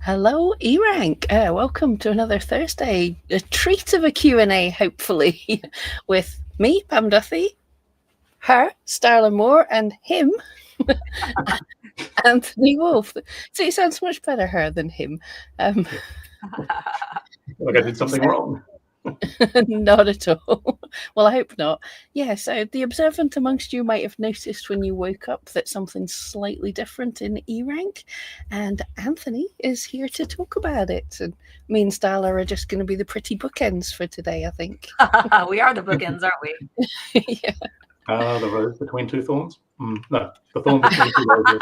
Hello, eRank. Welcome to another Thursday. A treat of a Q&A, hopefully, with me, Pam Duthie, her, Starla Moore, and him, Anthony Wolf. So it sounds much better, her, than him. Like I did something wrong. Not at all. Well, I hope not. Yeah, so the observant amongst you might have noticed when you woke up that something's slightly different in eRank, and Anthony is here to talk about it. And me and Starla are just going to be the pretty bookends for today, I think. We are the bookends, aren't we? Yeah. The rose between two thorns? No, the thorn between two roses.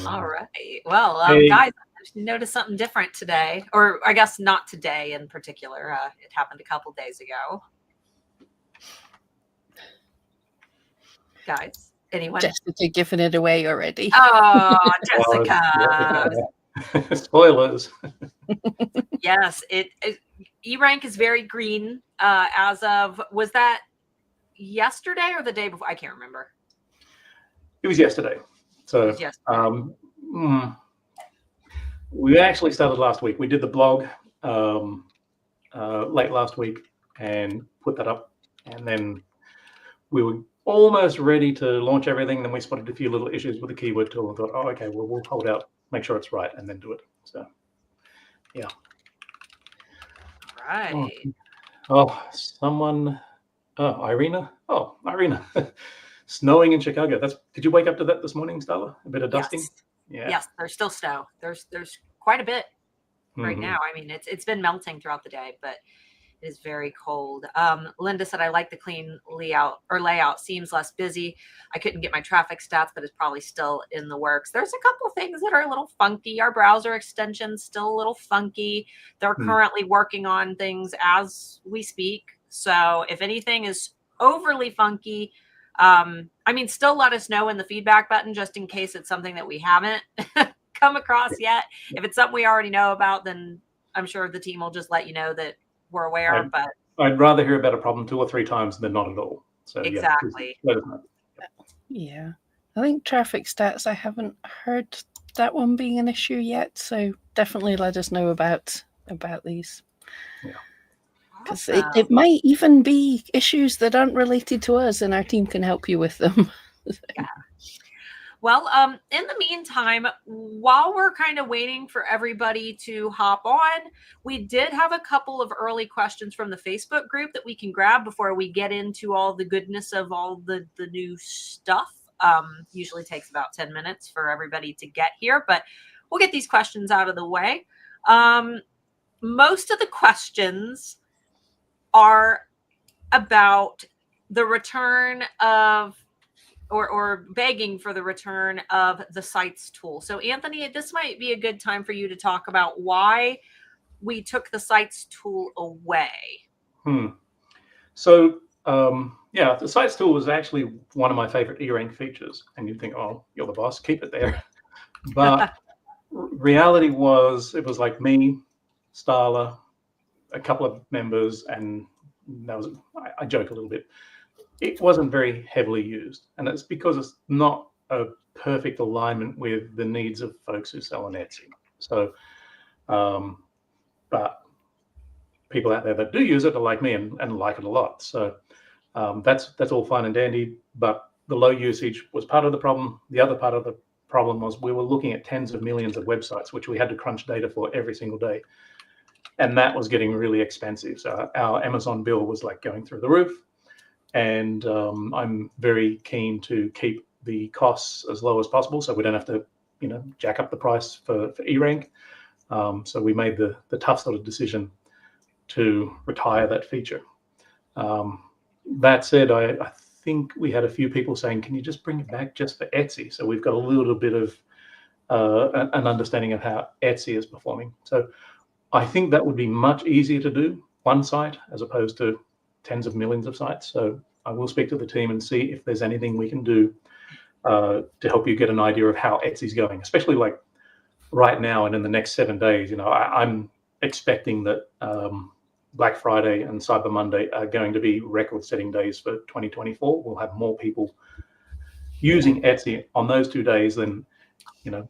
All right. Well, Hey. guys, I noticed something different today, or I guess not today in particular. It happened a couple days ago. Guys, anyone? Jessica giving it away already. Oh, Jessica. Spoilers. Yes, eRank is very green as of, was that yesterday or the day before? I can't remember. It was yesterday. So we actually started last week. We did the blog late last week and put that up. And then we were almost ready to launch everything. Then we spotted a few little issues with the keyword tool and thought, oh, okay, well, we'll hold out, make sure it's right, and then do it. So, yeah. Right. Irina. Oh, Irina. Snowing in Chicago. Did you wake up to that this morning, Starla? A bit of dusting? Yes. Yeah. Yes, there's still snow. There's quite a bit right now. I mean, it's been melting throughout the day, but it is very cold. Linda said, I like the clean layout. Seems less busy. I couldn't get my traffic stats, but it's probably still in the works. There's a couple things that are a little funky. Our browser extension's still a little funky. They're currently working on things as we speak. So if anything is overly funky, still let us know in the feedback button, just in case it's something that we haven't come across yet. If it's something we already know about, then I'm sure the team will just let you know that we're aware. But I'd rather hear about a problem 2 or 3 times than not at all. So exactly. Yeah, let us know. Yeah. I think traffic stats, I haven't heard that one being an issue yet. So definitely let us know about these. Yeah. Because it might even be issues that aren't related to us, and our team can help you with them. Yeah. Well, in the meantime, while we're kind of waiting for everybody to hop on, we did have a couple of early questions from the Facebook group that we can grab before we get into all the goodness of all the new stuff. Usually takes about 10 minutes for everybody to get here, but we'll get these questions out of the way. Most of the questions are about the return of or begging for the return of the sites tool. So Anthony, this might be a good time for you to talk about why we took the sites tool away. So the sites tool was actually one of my favorite eRank features, and you'd think, oh, you're the boss, keep it there. But reality was, it was like me, Starla, a couple of members, and that was, I joke a little bit. It wasn't very heavily used, and it's because it's not a perfect alignment with the needs of folks who sell on Etsy. So, but people out there that do use it are like me and like it a lot. So that's all fine and dandy, but the low usage was part of the problem. The other part of the problem was we were looking at tens of millions of websites, which we had to crunch data for every single day. And that was getting really expensive. So our Amazon bill was like going through the roof. And I'm very keen to keep the costs as low as possible, so we don't have to, jack up the price for eRank. So we made the tough sort of decision to retire that feature. That said, I think we had a few people saying, can you just bring it back just for Etsy? So we've got a little bit of an understanding of how Etsy is performing. So I think that would be much easier to do, one site, as opposed to tens of millions of sites. So I will speak to the team and see if there's anything we can do to help you get an idea of how Etsy's going, especially like right now and in the next 7 days. I'm expecting that Black Friday and Cyber Monday are going to be record-setting days for 2024. We'll have more people using Etsy on those 2 days than you know,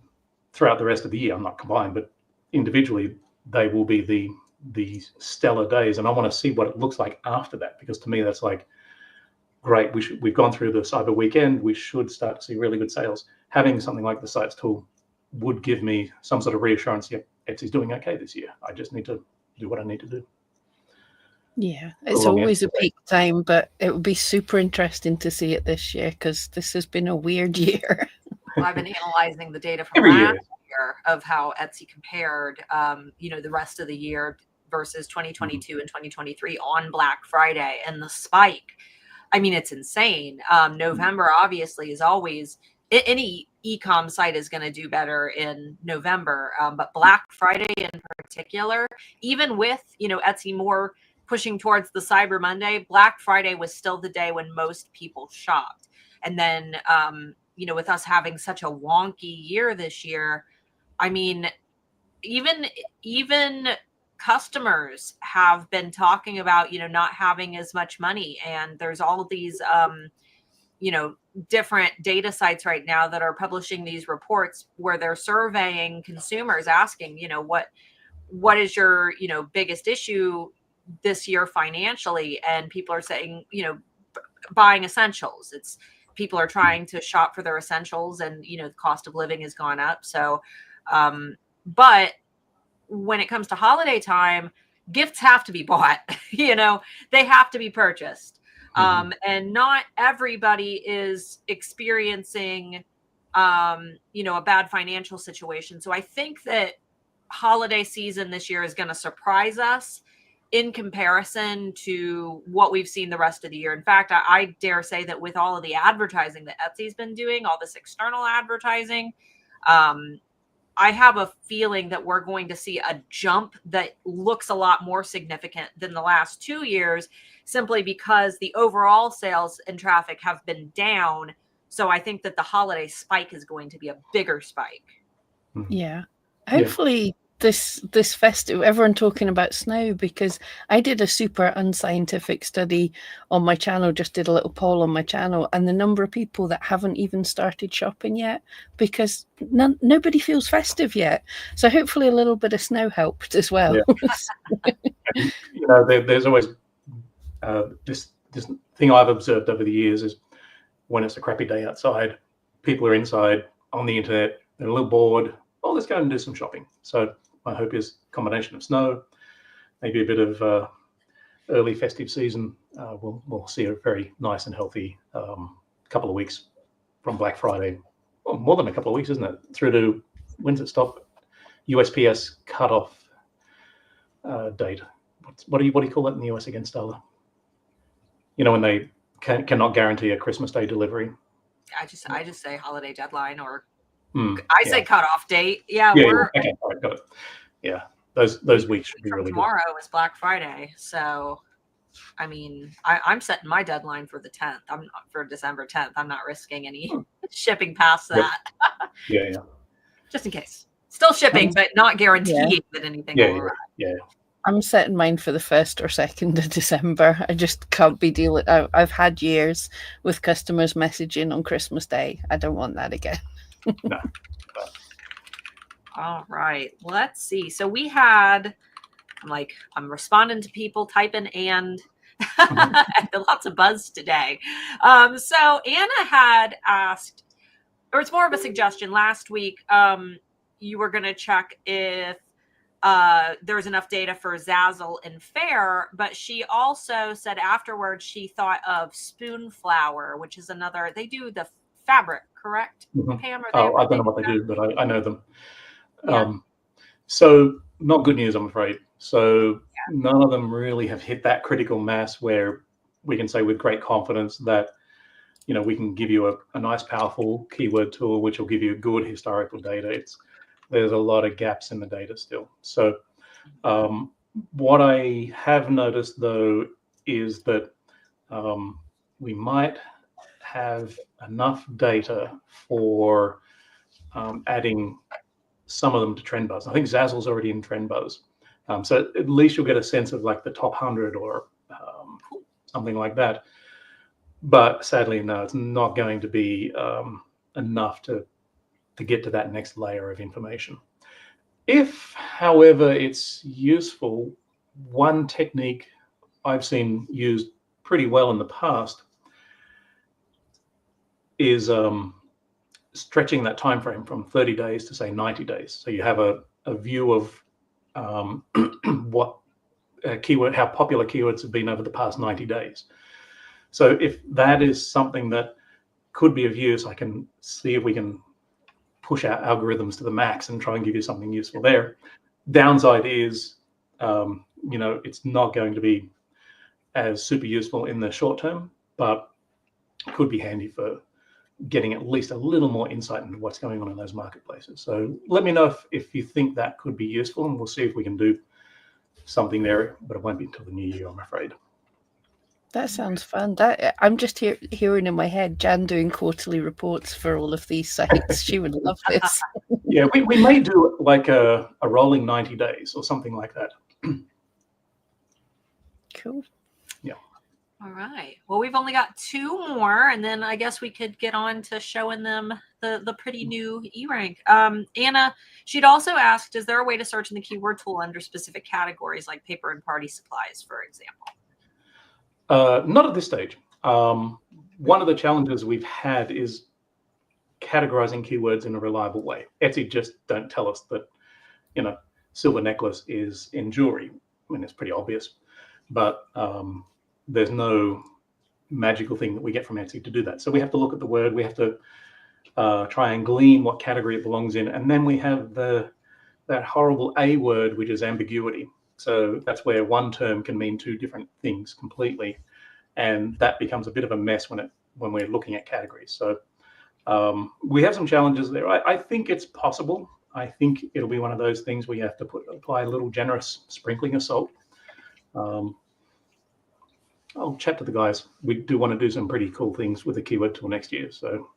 throughout the rest of the year. I'm not combined, but individually, they will be the stellar days, and I want to see what it looks like after that, because to me that's like, great, we've gone through the cyber weekend, we should start to see really good sales. Having something like the sites tool would give me some sort of reassurance. Yep, Etsy's doing okay this year. I just need to do what I need to do. Yeah, it's always a peak time, but it would be super interesting to see it this year, because this has been a weird year. Well, I've been analyzing the data from last year of how Etsy compared, the rest of the year versus 2022 and 2023 on Black Friday, and the spike. I mean, it's insane. November obviously is always, any e-com site is going to do better in November, but Black Friday in particular, even with, Etsy more pushing towards the Cyber Monday, Black Friday was still the day when most people shopped. And then, with us having such a wonky year this year, I mean, even customers have been talking about, not having as much money. And there's all of these, different data sites right now that are publishing these reports where they're surveying consumers, asking, what is your, biggest issue this year financially? And people are saying, buying essentials. It's people are trying to shop for their essentials, and, the cost of living has gone up. So, but when it comes to holiday time, gifts have to be bought, they have to be purchased. And not everybody is experiencing, a bad financial situation. So I think that holiday season this year is going to surprise us in comparison to what we've seen the rest of the year. In fact, I dare say that with all of the advertising that Etsy's been doing, all this external advertising, I have a feeling that we're going to see a jump that looks a lot more significant than the last 2 years, simply because the overall sales and traffic have been down. So I think that the holiday spike is going to be a bigger spike. Yeah. Hopefully this festive, everyone talking about snow, because I did a super unscientific study on my channel, just did a little poll on my channel, and the number of people that haven't even started shopping yet, because nobody feels festive yet. So hopefully a little bit of snow helped as well. Yeah. There's always this thing I've observed over the years is when it's a crappy day outside, people are inside on the internet, they're a little bored. Oh, let's go and do some shopping. So my hope is a combination of snow, maybe a bit of early festive season. We'll see a very nice and healthy couple of weeks from Black Friday. Well, more than a couple of weeks, isn't it? Through to, when's it stop? USPS cutoff date. What do you call that in the US again, Starla? When they cannot guarantee a Christmas Day delivery. I just say holiday deadline, or say cutoff date. Okay, all right, got it. Yeah, those weeks should be really good. Tomorrow is Black Friday, so I mean, I'm setting my deadline for the 10th. I'm not for December 10th. I'm not risking any shipping past that. Yeah. Just in case. Still shipping, but not guaranteed that anything will arrive. Yeah. I'm setting mine for the 1st or 2nd of December. I just can't be dealing. I've had years with customers messaging on Christmas Day. I don't want that again. No. All right. Let's see. So we had, I'm responding to people typing and lots of buzz today. So Anna had asked, or it's more of a suggestion. Last week, you were going to check if there's enough data for Zazzle and Fair, but she also said afterwards she thought of Spoonflower, which is another, they do the fabric, correct? Pam, I don't know what they do, but I know them. So not good news, I'm afraid. So none of them really have hit that critical mass where we can say with great confidence that, we can give you a nice, powerful keyword tool, which will give you good historical data. There's a lot of gaps in the data still. So what I have noticed, though, is that we might have enough data for adding some of them to Trendbuzz. I think Zazzle's already in Trendbuzz. So at least you'll get a sense of like the top 100 or something like that. But sadly, no, it's not going to be enough to to get to that next layer of information. If, however, it's useful, one technique I've seen used pretty well in the past is stretching that time frame from 30 days to say 90 days. So you have a view of what keyword, how popular keywords have been over the past 90 days. So if that is something that could be of use, I can see if we can push our algorithms to the max and try and give you something useful there. Downside is, it's not going to be as super useful in the short term, but could be handy for getting at least a little more insight into what's going on in those marketplaces. So let me know if you think that could be useful, and we'll see if we can do something there, but it won't be until the new year, I'm afraid. That sounds fun. I'm just hearing in my head Jan doing quarterly reports for all of these sites. She would love this. Yeah, we may do like a rolling 90 days or something like that. Cool. Yeah. All right. Well, we've only got 2 more, and then I guess we could get on to showing them the pretty new eRank. Anna, she'd also asked, is there a way to search in the keyword tool under specific categories like paper and party supplies, for example? Not at this stage. One of the challenges we've had is categorizing keywords in a reliable way. Etsy just don't tell us that, silver necklace is in jewelry. I mean, it's pretty obvious, but there's no magical thing that we get from Etsy to do that. So we have to look at the word. We have to try and glean what category it belongs in. And then we have that horrible A word, which is ambiguity. So that's where one term can mean 2 different things completely. And that becomes a bit of a mess when we're looking at categories. So we have some challenges there. I think it's possible. I think it'll be one of those things where you have to apply a little generous sprinkling of salt. I'll chat to the guys. We do want to do some pretty cool things with the keyword tool next year. So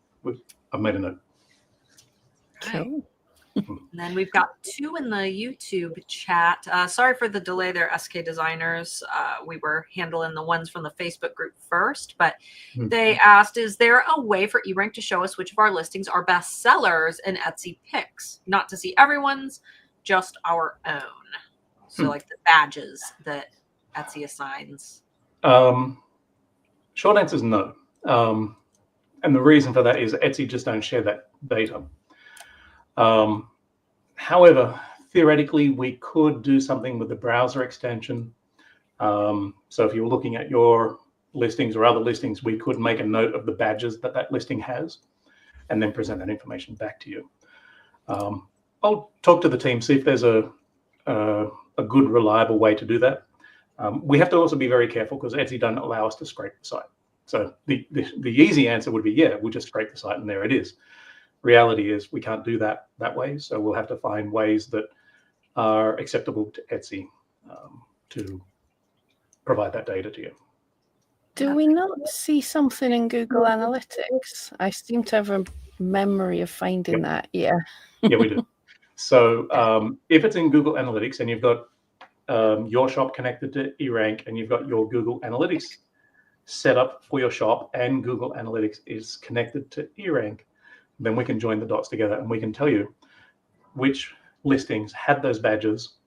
I've made a note. Cool. And then we've got 2 in the YouTube chat. Sorry for the delay there, SK Designers. We were handling the ones from the Facebook group first, but they asked, is there a way for eRank to show us which of our listings are best sellers in Etsy picks? Not to see everyone's, just our own. So like the badges that Etsy assigns. Short answer is no. And the reason for that is Etsy just don't share that data. However, theoretically, we could do something with the browser extension. So if you're looking at your listings or other listings, we could make a note of the badges that listing has and then present that information back to you. I'll talk to the team, see if there's a good, reliable way to do that. We have to also be very careful because Etsy doesn't allow us to scrape the site. So the easy answer would be, yeah, we'll just scrape the site and there it is. Reality is we can't do that way. So we'll have to find ways that are acceptable to Etsy to provide that data to you. Do we not see something in Google Analytics? I seem to have a memory of finding that. Yeah. Yeah, we do. So if it's in Google Analytics and you've got your shop connected to eRank and you've got your Google Analytics set up for your shop and Google Analytics is connected to eRank, then we can join the dots together and we can tell you which listings had those badges,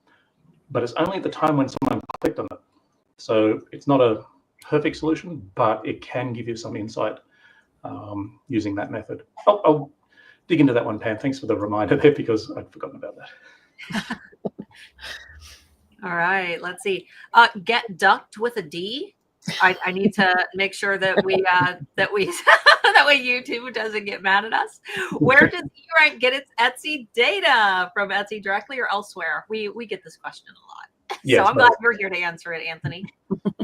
but it's only at the time when someone clicked on it. So it's not a perfect solution, but it can give you some insight using that method. I'll dig into that one, Pam. Thanks for the reminder there because I'd forgotten about that. All right, let's see. Get ducked with a D. I need to make sure that we that way YouTube doesn't get mad at us. Where does eRank get its Etsy data? From Etsy directly or elsewhere? We get this question a lot. Yes, so I'm glad you're here to answer it, Anthony.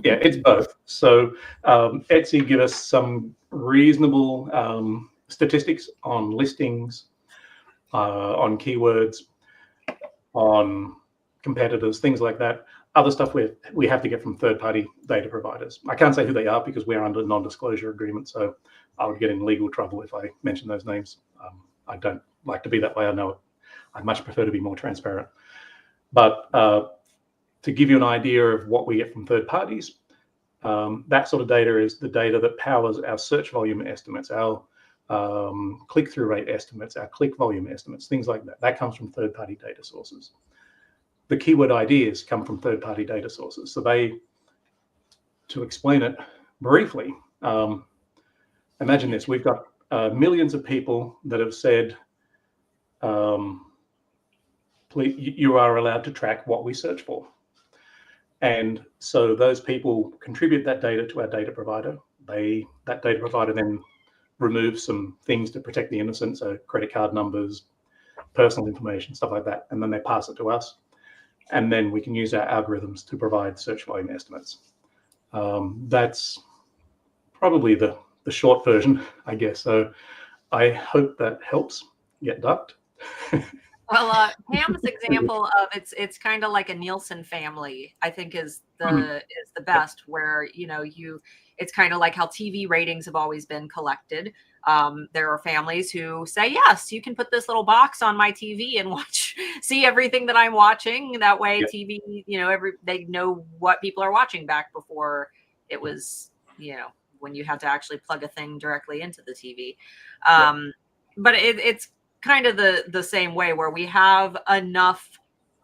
Yeah, it's both. So Etsy give us some reasonable statistics on listings, on keywords, on competitors, things like that. Other stuff we have to get from third-party data providers. I can't say who they are because we're under non-disclosure agreement, so I would get in legal trouble if I mention those names. I don't like to be that way. I know it. I much prefer to be more transparent. But to give you an idea of what we get from third parties, that sort of data is the data that powers our search volume estimates, our click-through rate estimates, our click volume estimates, things like that. That comes from third-party data sources. The keyword ideas come from third-party data sources. So to explain it briefly, imagine this. We've got millions of people that have said, please, you are allowed to track what we search for. And so those people contribute that data to our data provider. That data provider then removes some things to protect the innocent, so credit card numbers, personal information, stuff like that, and then they pass it to us. And then we can use our algorithms to provide search volume estimates. That's probably the short version, I guess. So I hope that helps. Get ducked. Well, Pam's example of it's kind of like a Nielsen family, I think is the best, where it's kind of like how TV ratings have always been collected. There are families who say, yes, you can put this little box on my TV and see everything that I'm watching. That way TV, they know what people are watching back before it was, when you had to actually plug a thing directly into the TV. But it's kind of the same way, where we have enough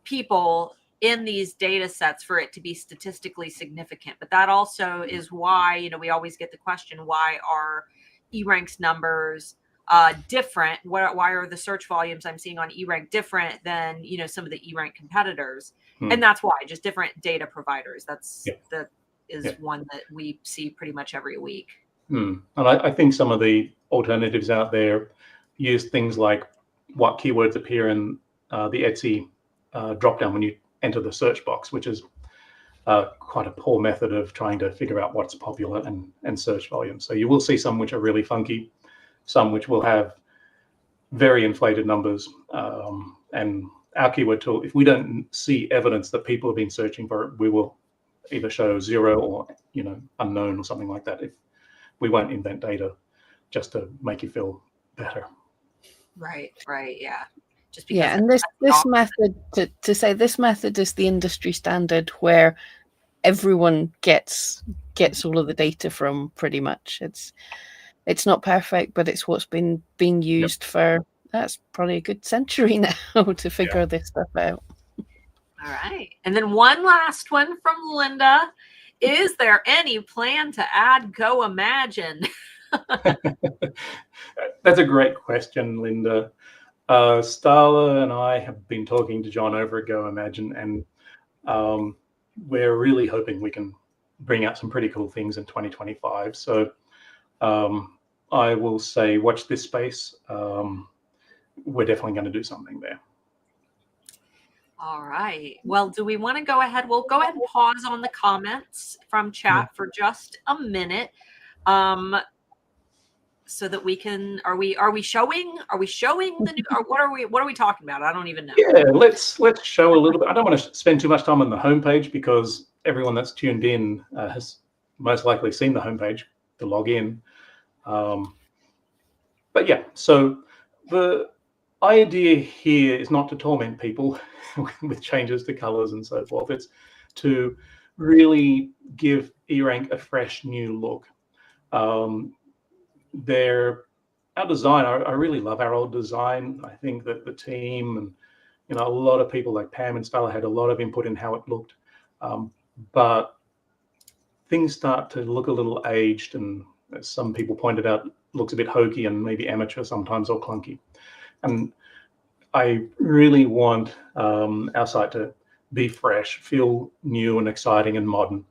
people in these data sets for it to be statistically significant. But that also is why, we always get the question, why are eRank's numbers different? Why are the search volumes I'm seeing on eRank different than, some of the eRank competitors? And that's why, just different data providers. That is one that we see pretty much every week. And I think some of the alternatives out there use things like what keywords appear in the Etsy dropdown when you enter the search box, which is quite a poor method of trying to figure out what's popular and search volume. So you will see some which are really funky, some which will have very inflated numbers. And our keyword tool, if we don't see evidence that people have been searching for it, we will either show 0 or unknown or something like that. If we won't invent data just to make you feel better. Right, yeah. Just because and this method, to say this method is the industry standard, where everyone gets all of the data from, pretty much. It's not perfect, but it's what's been being used for, that's probably a good century now to figure this stuff out. All right. And then one last one from Linda. Is there any plan to add Go Imagine? That's a great question, Linda. Starla and I have been talking to John over at Go Imagine, and we're really hoping we can bring out some pretty cool things in 2025. So I will say, watch this space. We're definitely going to do something there. All right. Well, do we want to go ahead? We'll go ahead and pause on the comments from chat for just a minute. So that we can, are we showing the new, or what are we talking about? I don't even know. Yeah, let's show a little bit. I don't want to spend too much time on the homepage, because everyone that's tuned in has most likely seen the homepage to log in. But yeah, so the idea here is not to torment people with changes to colors and so forth. It's to really give eRank a fresh new look. Our design, I really love our old design. I think that the team and a lot of people like Pam and Stella had a lot of input in how it looked, but things start to look a little aged, and as some people pointed out, looks a bit hokey and maybe amateur sometimes, or clunky. And I really want our site to be fresh, feel new and exciting and modern.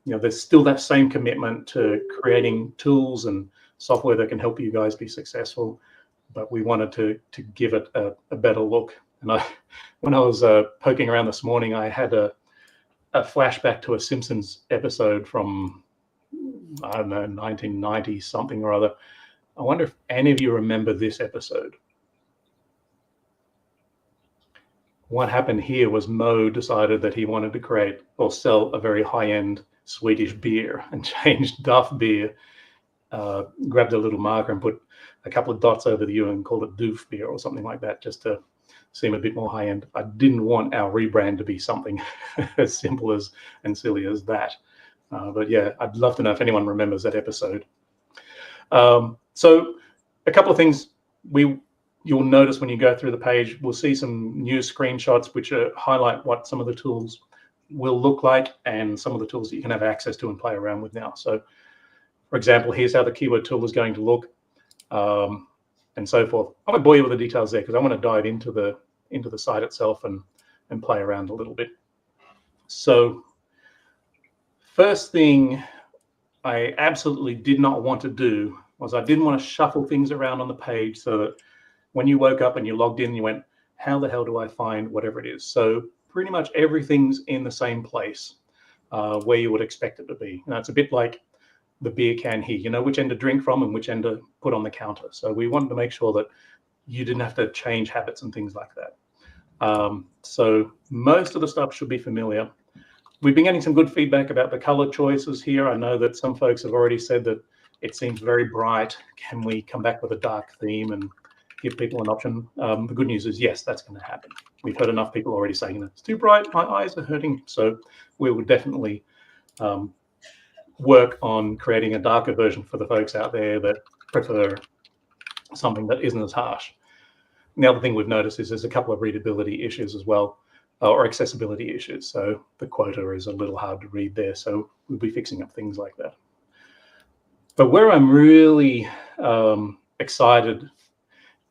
There's still that same commitment to creating tools and software that can help you guys be successful, but we wanted to give it a better look. And when I was poking around this morning, I had a flashback to a Simpsons episode from, I don't know, 1990 something or other. I wonder if any of you remember this episode. What happened here was Mo decided that he wanted to create or sell a very high-end Swedish beer, and changed Duff beer, grabbed a little marker and put a couple of dots over the U and called it Doof beer or something like that, just to seem a bit more high-end. I didn't want our rebrand to be something as simple as and silly as that. But yeah, I'd love to know if anyone remembers that episode. So a couple of things you'll notice when you go through the page. We'll see some new screenshots which highlight what some of the tools will look like and some of the tools that you can have access to and play around with now. So for example, here's how the keyword tool is going to look, and so forth. I won't bore you with the details there because I want to dive into the site itself and play around a little bit. So first thing I absolutely did not want to do was I didn't want to shuffle things around on the page so that when you woke up and you logged in, you went, how the hell do I find whatever it is? So pretty much everything's in the same place where you would expect it to be. Now, it's a bit like the beer can here. You know which end to drink from and which end to put on the counter. So we wanted to make sure that you didn't have to change habits and things like that. So most of the stuff should be familiar. We've been getting some good feedback about the color choices here. I know that some folks have already said that it seems very bright. Can we come back with a dark theme and give people an option? The good news is, yes, that's going to happen. We've heard enough people already saying that it's too bright, my eyes are hurting. So we will definitely work on creating a darker version for the folks out there that prefer something that isn't as harsh. And the other thing we've noticed is there's a couple of readability issues as well, or accessibility issues. So the quota is a little hard to read there. So we'll be fixing up things like that. But where I'm really excited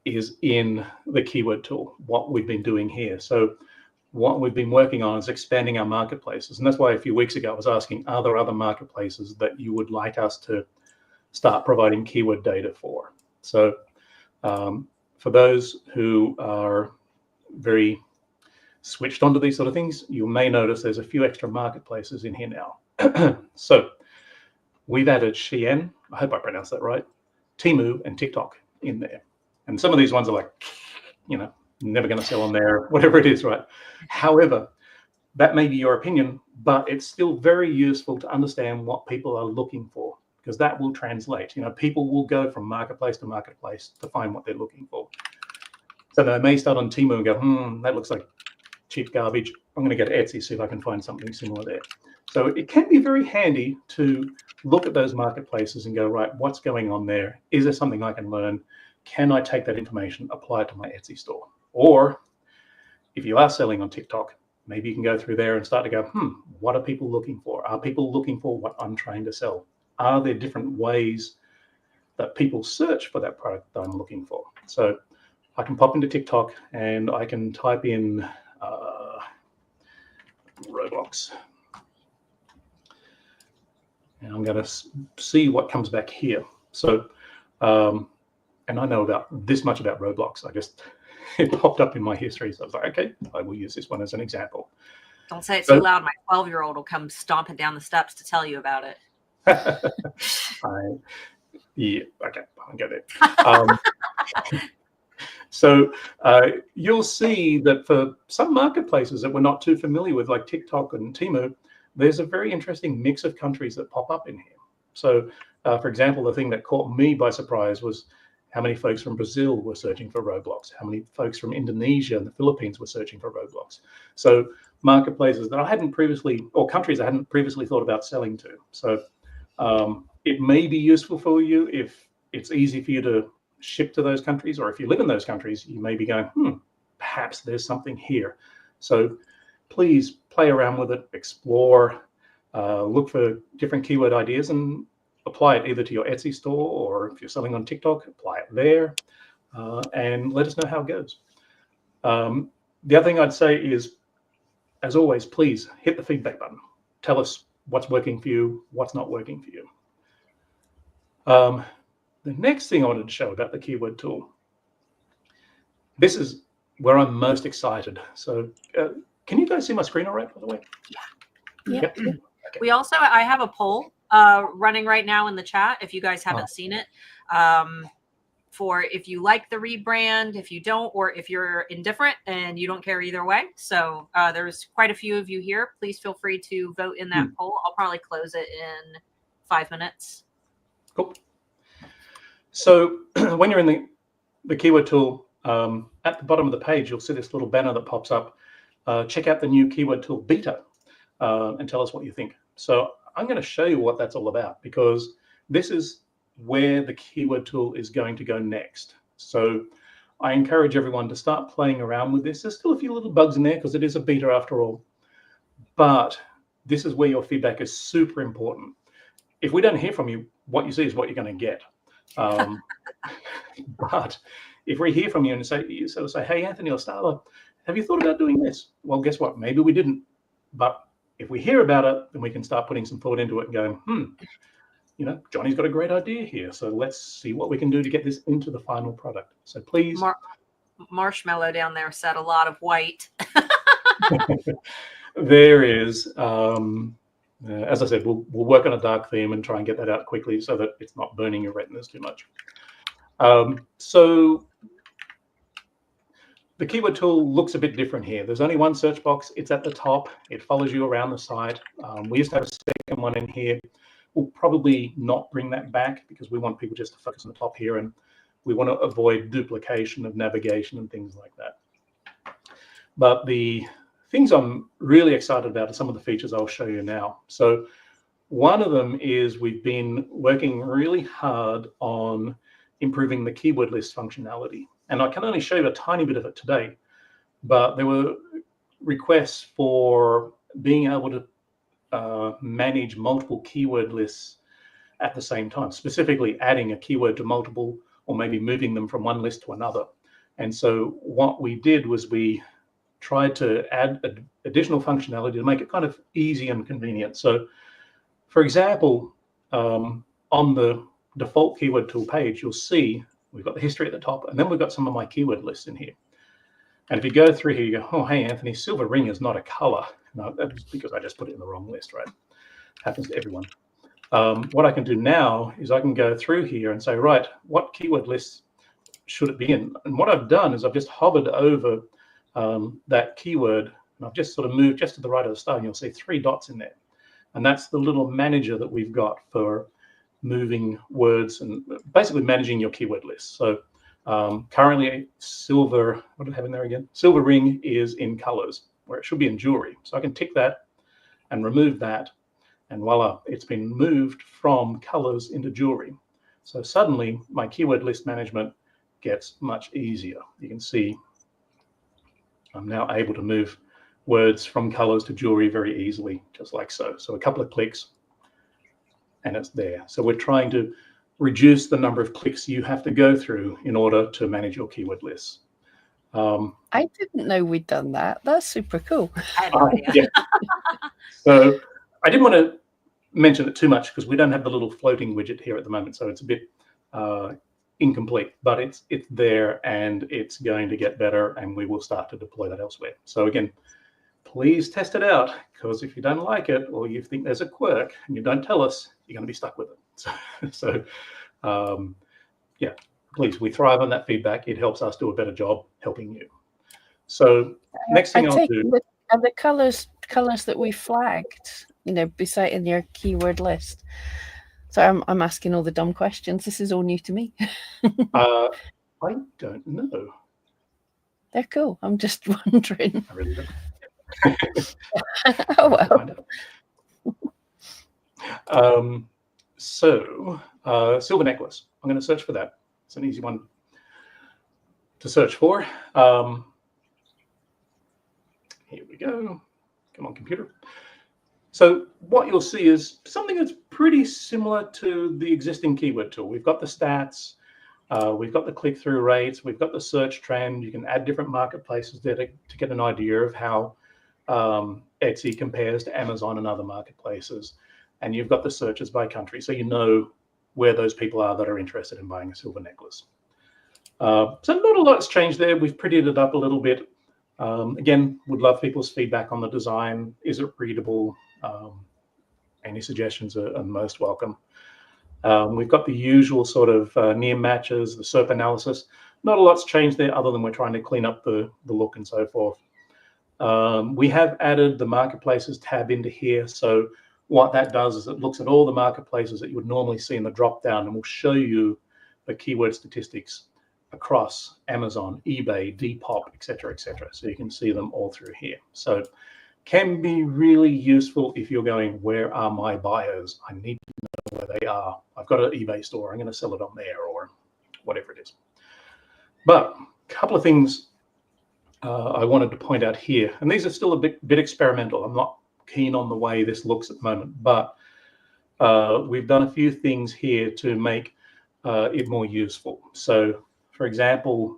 is in the keyword tool, what we've been doing here. So what we've been working on is expanding our marketplaces. And that's why a few weeks ago I was asking, are there other marketplaces that you would like us to start providing keyword data for? So for those who are very switched onto these sort of things, you may notice there's a few extra marketplaces in here now. So we've added Shein, I hope I pronounced that right, Temu and TikTok in there. And some of these ones are like, you know, never going to sell on there, whatever it is, right? However, that may be your opinion, but it's still very useful to understand what people are looking for, because that will translate. You know, people will go from marketplace to marketplace to find what they're looking for. So they may start on Temu and go, that looks like cheap garbage. I'm going to go to Etsy, see if I can find something similar there. So it can be very handy to look at those marketplaces and go, right, what's going on there? Is there something I can learn? Can I take that information, apply it to my Etsy store? Or if you are selling on TikTok, maybe you can go through there and start to go, what are people looking for? Are people looking for what I'm trying to sell? Are there different ways that people search for that product that I'm looking for? So I can pop into TikTok and I can type in Roblox. And I'm going to see what comes back here. So, and I know about this much about Roblox. I just, it popped up in my history. So I was like, okay, I will use this one as an example. Don't say it too loud. My 12-year-old will come stomping down the steps to tell you about it. Yeah, okay, I'll go there. So you'll see that for some marketplaces that we're not too familiar with, like TikTok and Temu, there's a very interesting mix of countries that pop up in here. So, for example, the thing that caught me by surprise was how many folks from Brazil were searching for Roblox, how many folks from Indonesia and the Philippines were searching for Roblox. So marketplaces that I hadn't previously, or countries I hadn't previously thought about selling to. So it may be useful for you if it's easy for you to ship to those countries, or if you live in those countries, you may be going, perhaps there's something here. So please play around with it, explore, look for different keyword ideas and apply it either to your Etsy store, or if you're selling on TikTok, apply it there, and let us know how it goes. The other thing I'd say is, as always, please hit the feedback button. Tell us what's working for you, what's not working for you. The next thing I wanted to show about the keyword tool, this is where I'm most excited. So can you guys see my screen all right, by the way? Yeah. Okay. We also, I have a poll running right now in the chat, if you guys haven't seen it, for if you like the rebrand, if you don't, or if you're indifferent and you don't care either way. So there's quite a few of you here. Please feel free to vote in that poll. I'll probably close it in 5 minutes. Cool. So when you're in the keyword tool, at the bottom of the page, you'll see this little banner that pops up. Check out the new keyword tool beta and tell us what you think. So I'm going to show you what that's all about, because this is where the keyword tool is going to go next. So I encourage everyone to start playing around with this. There's still a few little bugs in there because it is a beta after all, but this is where your feedback is super important. If we don't hear from you, what you see is what you're going to get. But if we hear from you and you sort of say, hey, Anthony or Starla, have you thought about doing this? Well, guess what? Maybe we didn't. But if we hear about it, then we can start putting some thought into it and going, you know, Johnny's got a great idea here. So let's see what we can do to get this into the final product. So please. Marshmallow down there said a lot of white. There is. As I said, we'll work on a dark theme and try and get that out quickly so that it's not burning your retinas too much. So the keyword tool looks a bit different here. There's only one search box. It's at the top. It follows you around the site. We used to have a second one in here. We'll probably not bring that back because we want people just to focus on the top here, and we want to avoid duplication of navigation and things like that. But the things I'm really excited about are some of the features I'll show you now. So one of them is we've been working really hard on improving the keyword list functionality. And I can only show you a tiny bit of it today, but there were requests for being able to manage multiple keyword lists at the same time, specifically adding a keyword to multiple or maybe moving them from one list to another. And so what we did was we tried to add additional functionality to make it kind of easy and convenient. So for example, on the default keyword tool page, you'll see we've got the history at the top, and then we've got some of my keyword lists in here. And if you go through here, you go, oh, hey, Anthony, silver ring is not a color. No, that's because I just put it in the wrong list, right? Happens to everyone. What I can do now is I can go through here and say, right, what keyword lists should it be in? And what I've done is I've just hovered over that keyword, and I've just sort of moved just to the right of the star, and you'll see 3 dots in there. And that's the little manager that we've got for moving words and basically managing your keyword list. So currently silver, what do I have in there again? Silver ring is in colors, where it should be in jewelry. So I can tick that and remove that, and voila, it's been moved from colors into jewelry. So suddenly my keyword list management gets much easier. You can see I'm now able to move words from colors to jewelry very easily, just like so. So a couple of clicks and it's there. So we're trying to reduce the number of clicks you have to go through in order to manage your keyword lists. I didn't know we'd done that. That's super cool. I had no idea. Yeah. So I didn't want to mention it too much because we don't have the little floating widget here at the moment. So it's a bit incomplete, but it's there and it's going to get better, and we will start to deploy that elsewhere. So again, please test it out, because if you don't like it or you think there's a quirk and you don't tell us, you're going to be stuck with it. So yeah, please, we thrive on that feedback. It helps us do a better job helping you. So next thing I'll do. Are the colors that we flagged, you know, beside in your keyword list? So I'm asking all the dumb questions. This is all new to me. I don't know. They're cool. I'm just wondering. I really don't. Oh well. So silver necklace. I'm going to search for that. It's an easy one to search for. Here we go. Come on, computer. So what you'll see is something that's pretty similar to the existing keyword tool. We've got the stats, we've got the click-through rates, we've got the search trend. You can add different marketplaces there to get an idea of how Etsy compares to Amazon and other marketplaces. And you've got the searches by country, so you know where those people are that are interested in buying a silver necklace. So not a lot's changed there. We've prettied it up a little bit. Again, would love people's feedback on the design. Is it readable? Any suggestions are most welcome. We've got the usual sort of near matches, the SERP analysis. Not a lot's changed there other than we're trying to clean up the look and so forth. We have added the marketplaces tab into here. So what that does is it looks at all the marketplaces that you would normally see in the drop down and will show you the keyword statistics across Amazon, eBay, Depop, etc., etc. So you can see them all through here. So can be really useful if you're going, where are my buyers? I need to where they are. I've got an eBay store. I'm going to sell it on there or whatever it is. But a couple of things I wanted to point out here, and these are still a bit experimental. I'm not keen on the way this looks at the moment, but we've done a few things here to make it more useful. So, for example,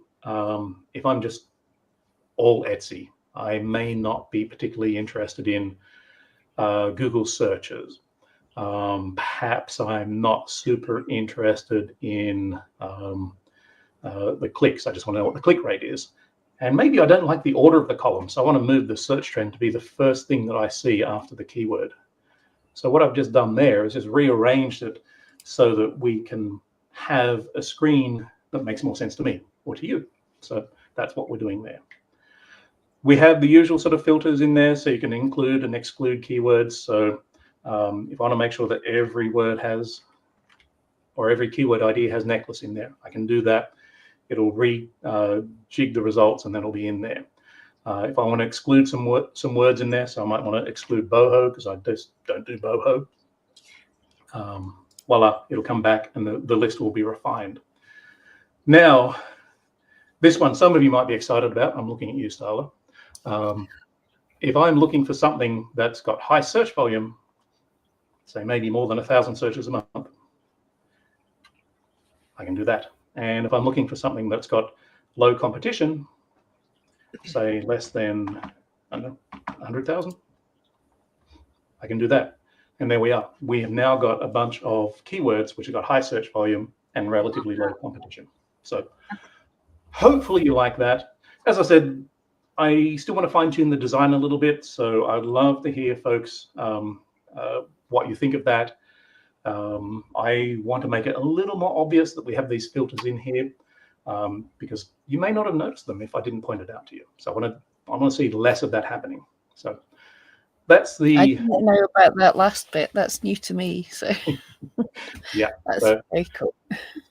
if I'm just all Etsy, I may not be particularly interested in Google searches. Perhaps I'm not super interested in the clicks. I just want to know what the click rate is. And maybe I don't like the order of the column, so I want to move the search trend to be the first thing that I see after the keyword. So what I've just done there is just rearranged it so that we can have a screen that makes more sense to me or to you. So that's what we're doing there. We have the usual sort of filters in there, so you can include and exclude keywords. So if I want to make sure that every word has, or every keyword ID has necklace in there, I can do that. It'll jig the results and then it'll be in there. If I want to exclude some words in there, so I might want to exclude boho because I just don't do boho. Voila, it'll come back and the list will be refined. Now, this one, some of you might be excited about. I'm looking at you, Starla. If I'm looking for something that's got high search volume, say maybe more than 1,000 searches a month, I can do that. And if I'm looking for something that's got low competition, say less than, I don't know, 100,000, I can do that. And there we are. We have now got a bunch of keywords which have got high search volume and relatively low competition. So hopefully you like that. As I said, I still want to fine tune the design a little bit. So I'd love to hear folks what you think of that. I want to make it a little more obvious that we have these filters in here because you may not have noticed them if I didn't point it out to you. So I want to see less of that happening. So that's the. I didn't know about that last bit. That's new to me. So yeah, that's very cool.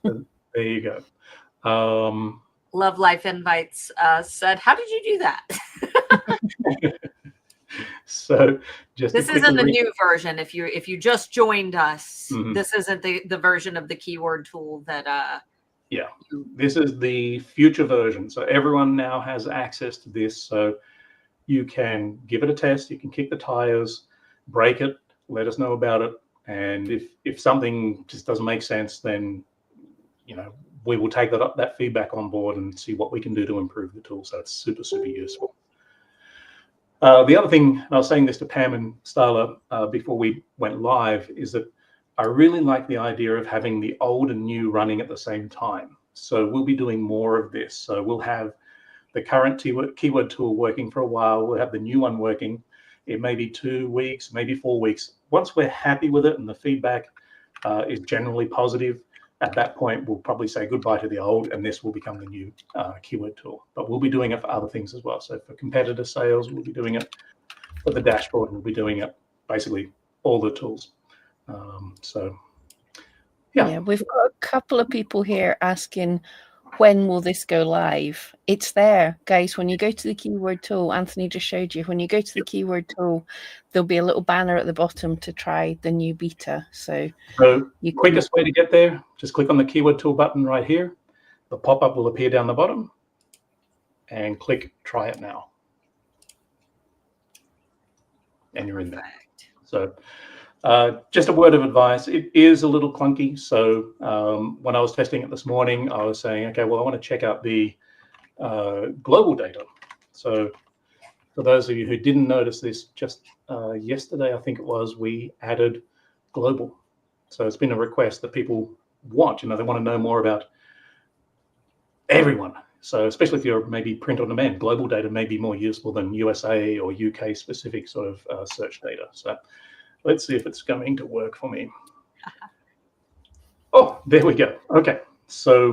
So there you go. Love Life Invites said, "How did you do that?" So just this isn't the new version. If you just joined us, this isn't the version of the keyword tool that yeah, this is the future version. So everyone now has access to this. So you can give it a test, you can kick the tires, break it, let us know about it. And if something just doesn't make sense, then we will take that feedback on board and see what we can do to improve the tool. So it's super, super useful. The other thing, and I was saying this to Pam and Starla before we went live, is that I really like the idea of having the old and new running at the same time. So we'll be doing more of this. So we'll have the current keyword tool working for a while. We'll have the new one working. It may be 2 weeks, maybe 4 weeks. Once we're happy with it and the feedback is generally positive, at that point, we'll probably say goodbye to the old, and this will become the new keyword tool. But we'll be doing it for other things as well. So for competitor sales, we'll be doing it. For the dashboard, we'll be doing it. Basically, all the tools. So, yeah, we've got a couple of people here asking, when will this go live? It's there, guys. When you go to the keyword tool, Anthony just showed you, when you go to the keyword tool, there'll be a little banner at the bottom to try the new beta. So quickest way to get there, just click on the keyword tool button right here. The pop-up will appear down the bottom and click try it now. And you're in there. So just a word of advice, it is a little clunky. So when I was testing it this morning, I was saying, okay, well, I want to check out the global data. So for those of you who didn't notice this, just yesterday, I think it was, we added global. So it's been a request that people want, they want to know more about everyone. So especially if you're maybe print on demand, global data may be more useful than USA or UK specific sort of search data. So let's see if it's going to work for me. Oh, there we go. Okay, so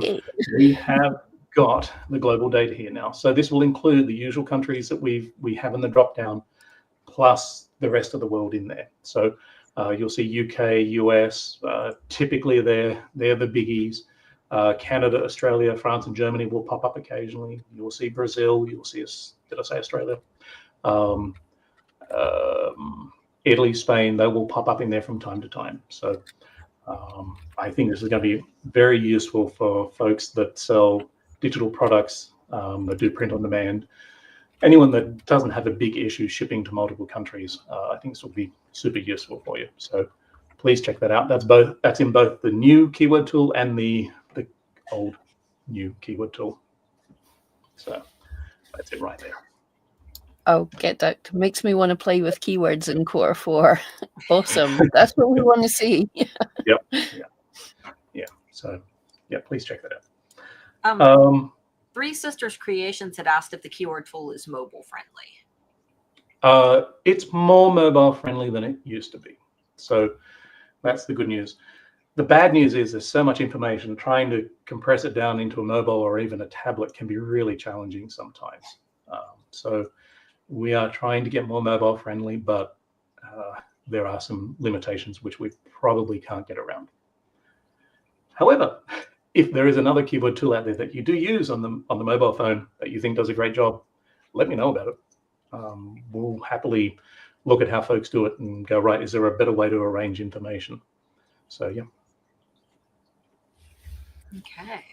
we have got the global data here now. So this will include the usual countries that we have in the drop down, plus the rest of the world in there. So you'll see UK, US, typically they're the biggies. Canada, Australia, France, and Germany will pop up occasionally. You'll see Brazil. You'll see, did I say Australia? Italy, Spain, they will pop up in there from time to time. So I think this is going to be very useful for folks that sell digital products, that do print on demand. Anyone that doesn't have a big issue shipping to multiple countries, I think this will be super useful for you. So please check that out. That's in both the new keyword tool and the old new keyword tool. So that's it right there. Oh, get that. Makes me want to play with keywords in Core 4. Awesome. That's what we want to see. Yep. Yeah. So yeah, please check that out. Three Sisters Creations had asked if the keyword tool is mobile friendly. It's more mobile friendly than it used to be. So that's the good news. The bad news is there's so much information, trying to compress it down into a mobile or even a tablet can be really challenging sometimes. So we are trying to get more mobile friendly, but there are some limitations which we probably can't get around. However, if there is another keyword tool out there that you do use on the mobile phone that you think does a great job, let me know about it. We'll happily look at how folks do it and go, right, is there a better way to arrange information? So yeah. Okay.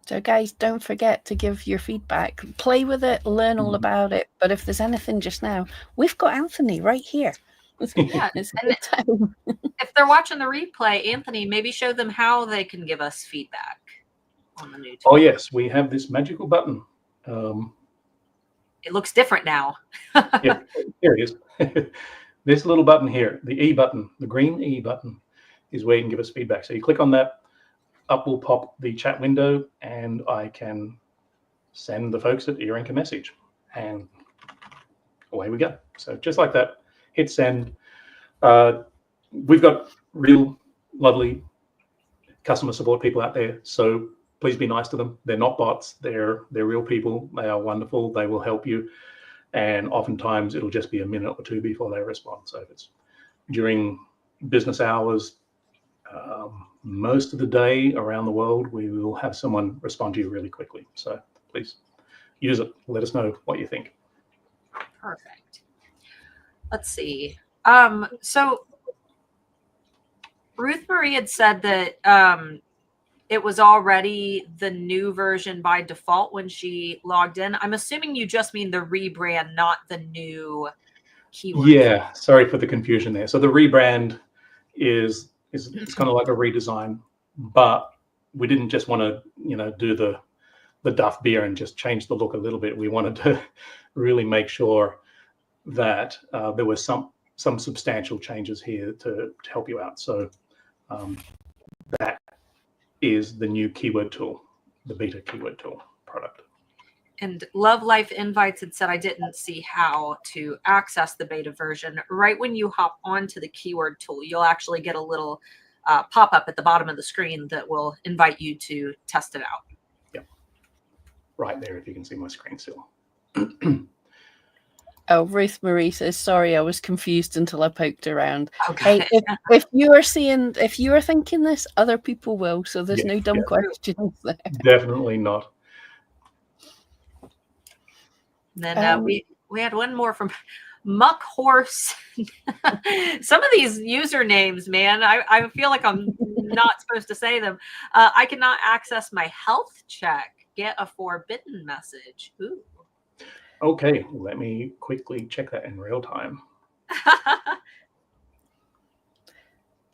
So guys, don't forget to give your feedback. Play with it, learn all about it. But if there's anything just now, we've got Anthony right here. Yeah, it's a good time. If they're watching the replay, Anthony, maybe show them how they can give us feedback on the new tool. Oh yes, we have this magical button. It looks different now. Yeah, here it is. This little button here, the E button, the green E button, is where you can give us feedback. So you click on that, up will pop the chat window, and I can send the folks at eRank a message, and away we go. So just like that, hit send. We've got real lovely customer support people out there, so please be nice to them. They're not bots. They're real people. They are wonderful. They will help you, and oftentimes it'll just be a minute or two before they respond. So if it's during business hours, most of the day around the world, we will have someone respond to you really quickly. So please use it. Let us know what you think. Perfect. Let's see. So Ruth Marie had said that it was already the new version by default when she logged in. I'm assuming you just mean the rebrand, not the new keyword. Yeah, sorry for the confusion there. So the rebrand is it's kind of like a redesign, but we didn't just want to do the Duff beer and just change the look a little bit. We wanted to really make sure that there was some substantial changes here to help you out. So that is the new keyword tool, the beta keyword tool product. And Love Life Invites had said, I didn't see how to access the beta version. Right when you hop onto the keyword tool, you'll actually get a little pop-up at the bottom of the screen that will invite you to test it out. Yep. Right there, if you can see my screen still. Oh, Ruth Marie says, sorry, I was confused until I poked around. Okay. Hey, if you are thinking this, other people will. So there's no dumb questions there. Definitely not. And then we had one more from Muck Horse. Some of these usernames, man, I feel like I'm not supposed to say them. I cannot access my health check. Get a forbidden message. Ooh. Okay, let me quickly check that in real time.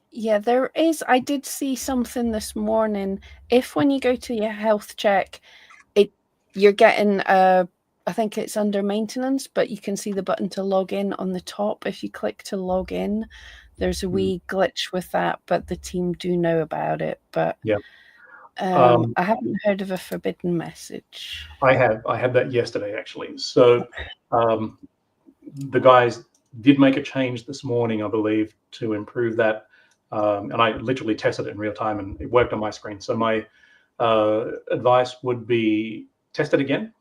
Yeah, there is. I did see something this morning. If when you go to your health check, you're getting I think it's under maintenance, but you can see the button to log in on the top. If you click to log in, there's a wee glitch with that, but the team do know about it. But yeah, I haven't heard of a forbidden message. I had that yesterday actually. So the guys did make a change this morning, I believe, to improve that, and I literally tested it in real time, and it worked on my screen. So my advice would be test it again.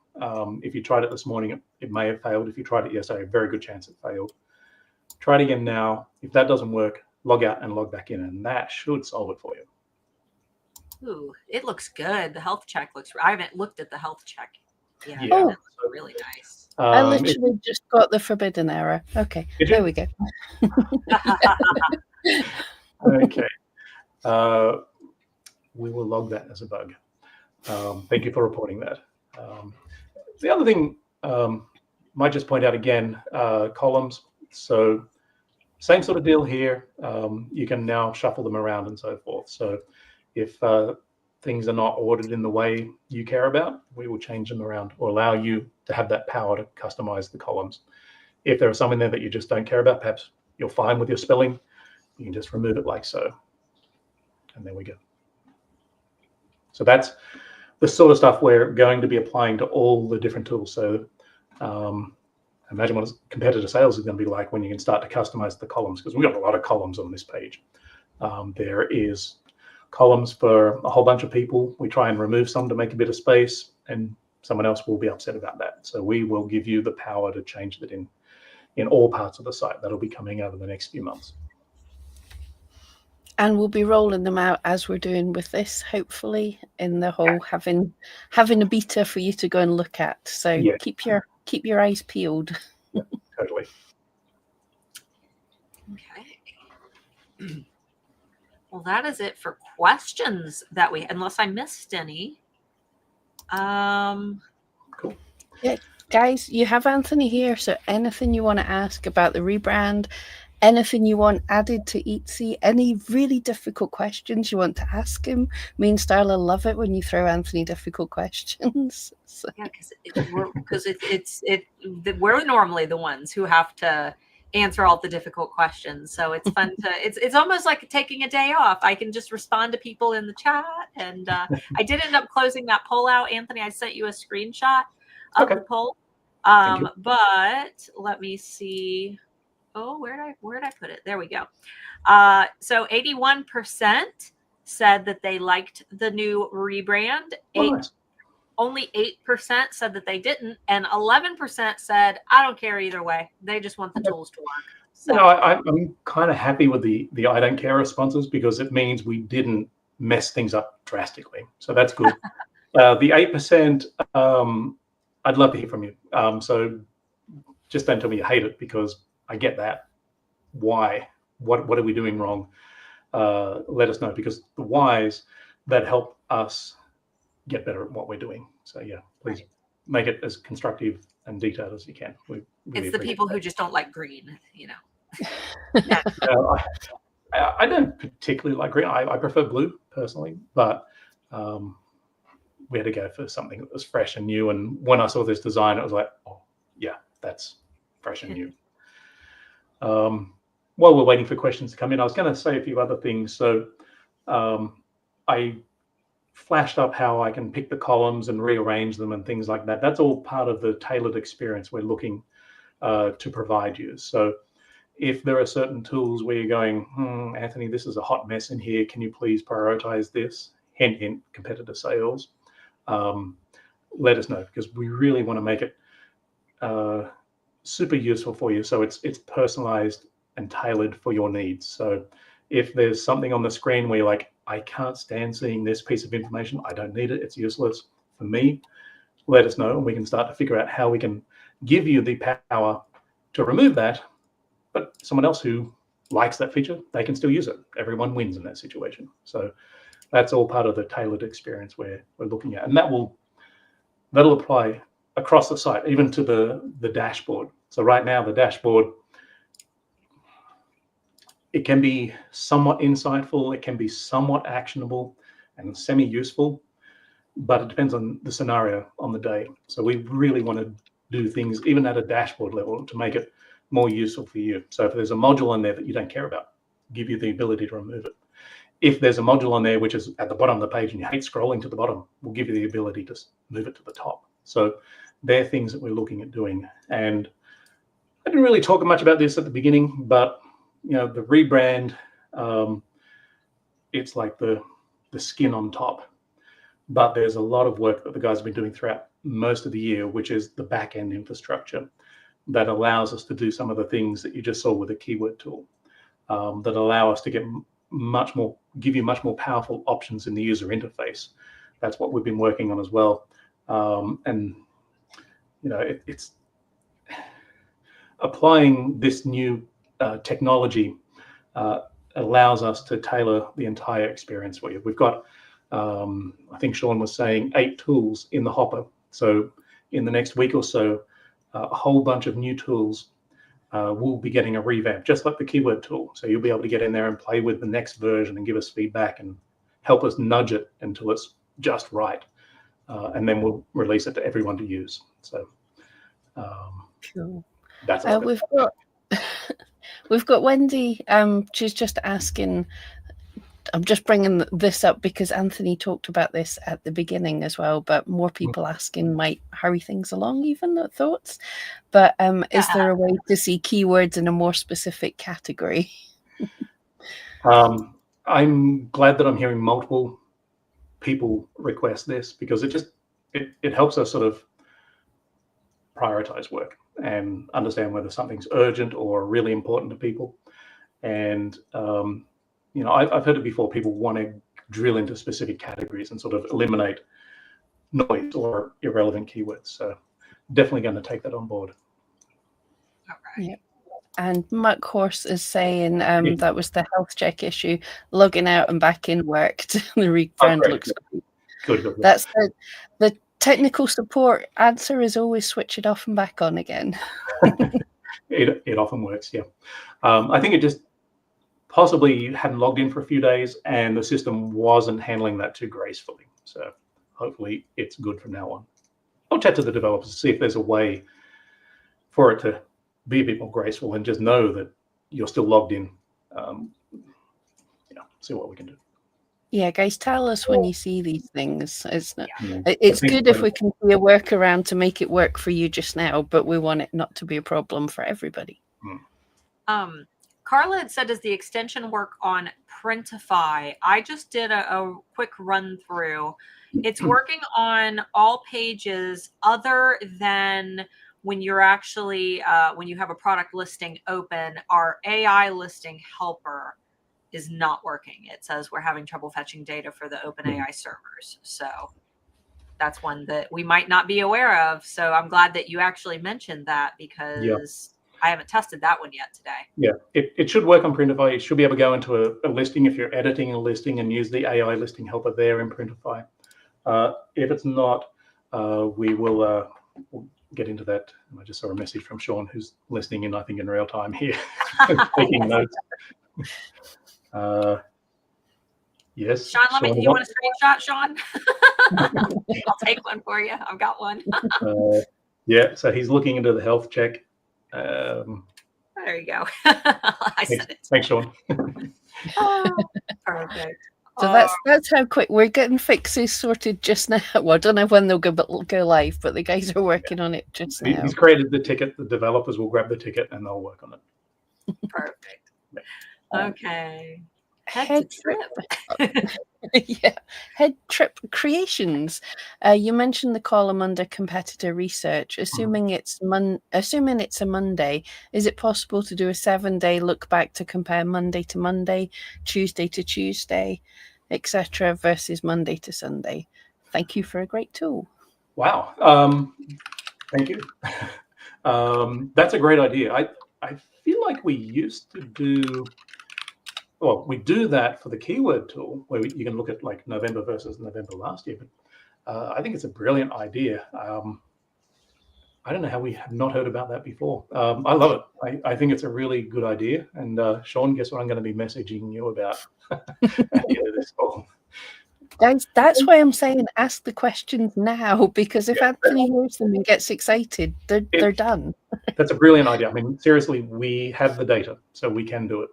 If you tried it this morning, it may have failed. If you tried it yesterday, a very good chance it failed. Try it again now. If that doesn't work, log out and log back in, and that should solve it for you. Ooh, it looks good. The health check looks. I haven't looked at the health check. Yeah, Oh, that looks really nice. I literally just got the forbidden error. Okay, there we go. Okay. We will log that as a bug. Thank you for reporting that. The other thing, might just point out again, columns. So same sort of deal here. You can now shuffle them around and so forth. So if things are not ordered in the way you care about, we will change them around or allow you to have that power to customize the columns. If there are some in there that you just don't care about, perhaps you're fine with your spelling, you can just remove it like so. And there we go. So that's the sort of stuff we're going to be applying to all the different tools. So imagine what competitor sales is going to be like when you can start to customize the columns, because we've got a lot of columns on this page. There is columns for a whole bunch of people. We try and remove some to make a bit of space, and someone else will be upset about that. So we will give you the power to change that in all parts of the site. That'll be coming over the next few months. And we'll be rolling them out as we're doing with this, hopefully, in the whole having a beta for you to go and look at. So Yeah. keep your eyes peeled. Yeah, totally. Okay. Well, that is it for questions that unless I missed any. Cool. Yeah, guys, you have Anthony here, so anything you want to ask about the rebrand, anything you want added to Etsy, any really difficult questions you want to ask him. Me and Starla love it when you throw Anthony difficult questions. So. Yeah, because we're normally the ones who have to answer all the difficult questions. So it's fun to it's almost like taking a day off. I can just respond to people in the chat, and I did end up closing that poll out. Anthony, I sent you a screenshot of the poll. But let me see. Oh, where did I put it? There we go. So 81% said that they liked the new rebrand. Nice. Only 8% said that they didn't, and 11% said, I don't care either way. They just want the tools to work. So you know, I'm kind of happy with the I don't care responses, because it means we didn't mess things up drastically. So that's good. The 8%, I'd love to hear from you. So just don't tell me you hate it, because I get that. Why? What are we doing wrong? Let us know, because the whys that help us get better at what we're doing. So yeah, please make it as constructive and detailed as you can. We really it's the people who just don't like green, you know. I don't particularly like green. I prefer blue personally, but we had to go for something that was fresh and new. And when I saw this design, it was like, oh yeah, that's fresh and new. While we're waiting for questions to come in, I was going to say a few other things. So I flashed up how I can pick the columns and rearrange them and things like that. That's all part of the tailored experience we're looking to provide you. So if there are certain tools where you're going, Anthony, this is a hot mess in here, can you please prioritize this? Hint, hint, competitor sales. Let us know, because we really want to make it super useful for you. So it's personalized and tailored for your needs. So if there's something on the screen where you're like, I can't stand seeing this piece of information, I don't need it, it's useless for me, let us know, and we can start to figure out how we can give you the power to remove that. But someone else who likes that feature, they can still use it. Everyone wins in that situation. So that's all part of the tailored experience we're looking at, and that'll apply across the site, even to the dashboard. So right now, the dashboard, it can be somewhat insightful, it can be somewhat actionable and semi-useful, but it depends on the scenario on the day. So we really want to do things even at a dashboard level to make it more useful for you. So if there's a module in there that you don't care about, give you the ability to remove it. If there's a module on there which is at the bottom of the page and you hate scrolling to the bottom, we'll give you the ability to move it to the top. So they're things that we're looking at doing. And I didn't really talk much about this at the beginning, but you know, the rebrand, it's like the skin on top. But there's a lot of work that the guys have been doing throughout most of the year, which is the back-end infrastructure that allows us to do some of the things that you just saw with the keyword tool, that allow us to get give you much more powerful options in the user interface. That's what we've been working on as well. And you know, it's applying this new technology allows us to tailor the entire experience for you. We've got, I think Sean was saying, 8 tools in the hopper. So in the next week or so, a whole bunch of new tools will be getting a revamp, just like the keyword tool. So you'll be able to get in there and play with the next version and give us feedback and help us nudge it until it's just right. And then we'll release it to everyone to use. So Cool. that's we've got Wendy. She's just asking. I'm just bringing this up because Anthony talked about this at the beginning as well, but more people asking might hurry things along, even thoughts. But is there a way to see keywords in a more specific category? I'm glad that I'm hearing multiple people request this, because it helps us sort of prioritize work and understand whether something's urgent or really important to people. And I've heard it before. People want to drill into specific categories and sort of eliminate noise or irrelevant keywords. So definitely going to take that on board. Okay. Yep. And Muck Horse is saying that was the health check issue. Logging out and back in worked. The rebrand looks good. That's the technical support answer is always switch it off and back on again. It often works, yeah. I think it just possibly hadn't logged in for a few days and the system wasn't handling that too gracefully. So hopefully it's good from now on. I'll chat to the developers to see if there's a way for it to be a bit more graceful and just know that you're still logged in. See what we can do. Yeah, guys, tell us when you see these things. It's good if we can see a workaround to make it work for you just now, but we want it not to be a problem for everybody. Carla had said, does the extension work on Printify? I just did a quick run through. It's working on all pages other than when you're actually, when you have a product listing open. Our AI listing helper is not working. It says we're having trouble fetching data for the OpenAI servers. So that's one that we might not be aware of. So I'm glad that you actually mentioned that, because I haven't tested that one yet today. Yeah, it should work on Printify. It should be able to go into a listing if you're editing a listing and use the AI listing helper there in Printify. If it's not, we'll get into that. I just saw a message from Sean, who's listening in, I think, in real time here, taking notes. Yes. Sean, you want a screenshot, Sean? I'll take one for you. I've got one. Yeah, so he's looking into the health check. There you go. I said it. Thanks, Sean. Perfect. So that's how quick we're getting fixes sorted just now. Well, I don't know when they'll go live, but the guys are working on it just now. He's created the ticket. The developers will grab the ticket and they'll work on it. Perfect. Okay. Head trip. Yeah, Head Trip Creations. You mentioned the column under competitor research. Assuming it's a Monday, is it possible to do a 7-day look back to compare Monday to Monday, Tuesday to Tuesday, etc., versus Monday to Sunday? Thank you for a great tool. Wow. Thank you. That's a great idea. I feel like we used to do. Well, we do that for the keyword tool, where you can look at like November versus November last year. But I think it's a brilliant idea. I don't know how we have not heard about that before. I love it. I think it's a really good idea. And Sean, guess what I'm going to be messaging you about at the end of this call. Guys, that's why I'm saying ask the questions now, because if Anthony hears them and gets excited, they're done. That's a brilliant idea. I mean, seriously, we have the data, so we can do it.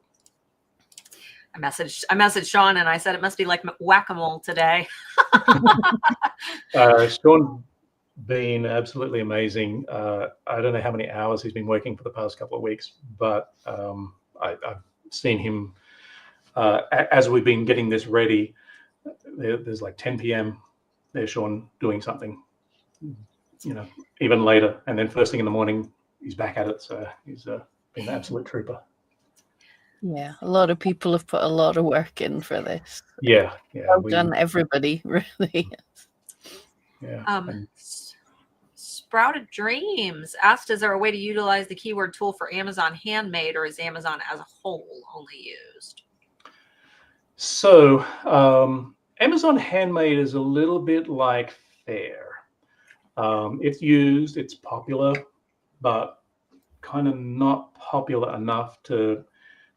I messaged Sean and I said it must be like whack-a-mole today. Sean been absolutely amazing. I don't know how many hours he's been working for the past couple of weeks, but I've seen him as we've been getting this ready. There's like 10 p.m. There's Sean doing something, even later, and then first thing in the morning he's back at it. So he's been an absolute trooper. Yeah, a lot of people have put a lot of work in for this. Yeah. Well done, everybody, really. Yeah. Sprouted Dreams asked, is there a way to utilize the keyword tool for Amazon Handmade, or is Amazon as a whole only used? So Amazon Handmade is a little bit like Fair. It's used, it's popular, but kind of not popular enough to